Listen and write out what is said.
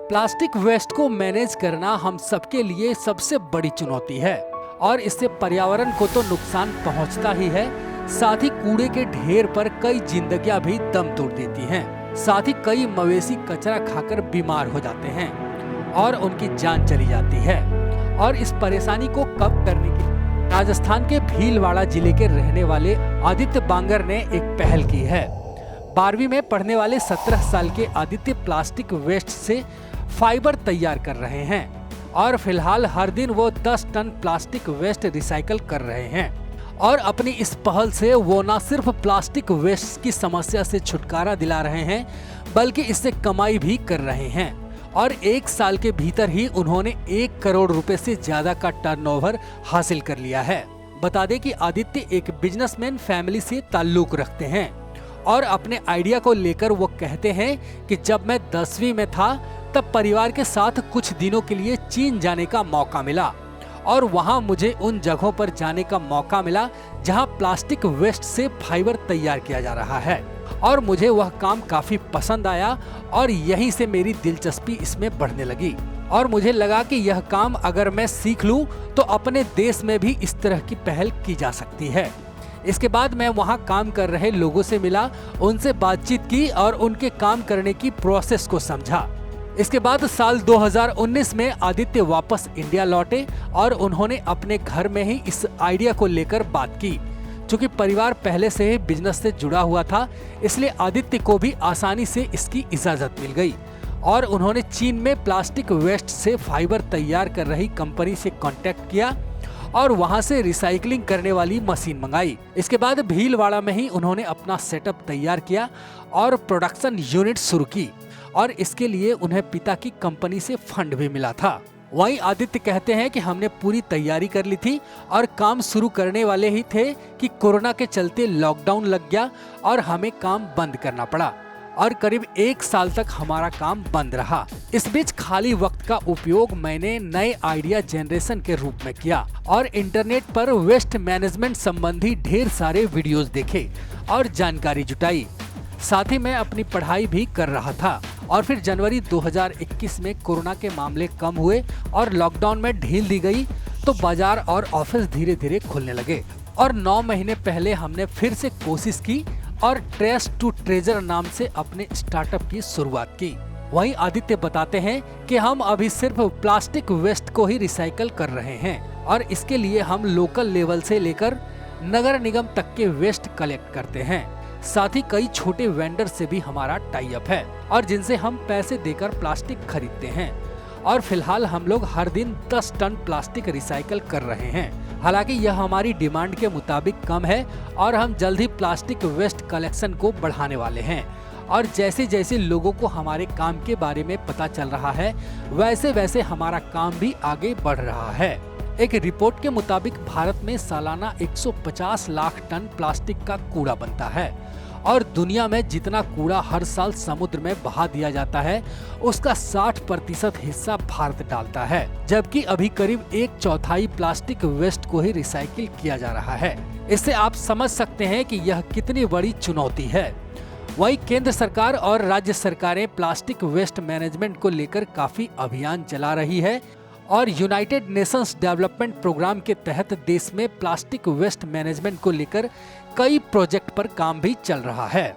Plastic waste को manage करना हम सबके लिए सबसे बड़ी चुनौती है और इससे पर्यावरण को तो नुकसान पहुंचता ही है, साथ ही कूड़े के ढेर पर कई जिंदगियां भी दम तोड़ देती हैं। साथ ही कई मवेशी कचरा खाकर बीमार हो जाते हैं और उनकी जान चली जाती है। और इस परेशानी को कम करने के राजस्थान के भीलवाड़ा जिले के रहने वाले आदित्य बांगर ने एक पहल की है। 12वीं में पढ़ने वाले 17 साल के आदित्य प्लास्टिक वेस्ट से फाइबर तैयार कर रहे हैं और फिलहाल हर दिन वो 10 टन प्लास्टिक वेस्ट रिसाइकल कर रहे हैं। और अपनी इस पहल से वो न सिर्फ प्लास्टिक वेस्ट की समस्या से छुटकारा दिला रहे हैं बल्कि इससे कमाई भी कर रहे हैं। और 1 साल के भीतर ही उन्होंने 1 करोड़ रुपए से ज्यादा का टर्नओवर हासिल कर लिया है। बता दें कि आदित्य एक बिजनेसमैन फैमिली से ताल्लुक रखते हैं और अपने आइडिया को लेकर वो कहते हैं कि जब मैं 10वीं में था तब परिवार के साथ कुछ दिनों के लिए चीन जाने का मौका मिला और वहां मुझे उन जगहों पर जाने का मौका मिला जहां प्लास्टिक वेस्ट से फाइबर तैयार किया जा रहा है और मुझे वह काम काफी पसंद आया और यहीं से मेरी दिलचस्पी इसमें बढ़ने लगी और मुझे लगा कि यह काम अगर मैं सीख लूं तो अपने देश में भी इस तरह की पहल की जा सकती है। इसके बाद मैं वहां काम कर रहे लोगों से मिला, उनसे बातचीत की और उनके काम करने की प्रोसेस को समझा। इसके बाद साल 2019 में आदित्य वापस इंडिया लौटे और उन्होंने अपने घर में ही इस आइडिया को लेकर बात की। चूंकि परिवार पहले से ही बिजनेस से जुड़ा हुआ था, इसलिए आदित्य को भी आसानी से इसकी इजाजत मिल गई और उन्होंने चीन में प्लास्टिक वेस्ट से फाइबर तैयार कर रही कंपनी से कांटेक्ट किया और वहां से रिसाइकलिंग करने वाली मशीन मंगाई। इसके बाद भीलवाड़ा में ही उन्होंने अपना सेटअप तैयार किया और प्रोडक्शन यूनिट शुरू की और इसके लिए उन्हें पिता की कंपनी से फंड भी मिला था। वहीं आदित्य कहते हैं कि हमने पूरी तैयारी कर ली थी और काम शुरू करने वाले ही थे कि कोरोना के चलते लॉकडाउन लग गया और हमें काम बंद करना पड़ा और करीब 1 साल तक हमारा काम बंद रहा। इस बीच खाली वक्त का उपयोग मैंने नए आइडिया जनरेशन के रूप में किया और इंटरनेट पर वेस्ट मैनेजमेंट संबंधी ढेर सारे वीडियोस देखे और जानकारी जुटाई। साथ ही मैं अपनी पढ़ाई भी कर रहा था और फिर जनवरी 2021 में कोरोना के मामले कम हुए और लॉकडाउन में ढील दी गई तो बाजार और ऑफिस धीरे धीरे खुलने लगे और 9 महीने पहले हमने फिर से कोशिश की और ट्रेस टू ट्रेजर नाम से अपने स्टार्टअप की शुरुआत की। वहीं आदित्य बताते हैं कि हम अभी सिर्फ प्लास्टिक वेस्ट को ही रिसाइकल कर रहे हैं और इसके लिए हम लोकल लेवल से लेकर नगर निगम तक के वेस्ट कलेक्ट करते हैं। साथ ही कई छोटे वेंडर से भी हमारा टाई अप है और जिनसे हम पैसे देकर प्लास्टिक खरीदते हैं और फिलहाल हम लोग हर दिन 10 टन प्लास्टिक रिसाइकल कर रहे हैं। हालांकि यह हमारी डिमांड के मुताबिक कम है और हम जल्द ही प्लास्टिक वेस्ट कलेक्शन को बढ़ाने वाले हैं और जैसे जैसे लोगों को हमारे काम के बारे में पता चल रहा है वैसे वैसे हमारा काम भी आगे बढ़ रहा है। एक रिपोर्ट के मुताबिक भारत में सालाना 150 लाख टन प्लास्टिक का कूड़ा बनता है और दुनिया में जितना कूड़ा हर साल समुद्र में बहा दिया जाता है उसका 60% हिस्सा भारत डालता है, जबकि अभी करीब 1/4 प्लास्टिक वेस्ट को ही रिसाइकिल किया जा रहा है। इससे आप समझ सकते हैं कि यह कितनी बड़ी चुनौती है। वहीं केंद्र सरकार और राज्य सरकारें प्लास्टिक वेस्ट मैनेजमेंट को लेकर काफी अभियान चला रही है और यूनाइटेड नेशंस डेवलपमेंट प्रोग्राम के तहत देश में प्लास्टिक वेस्ट मैनेजमेंट को लेकर कई प्रोजेक्ट पर काम भी चल रहा है।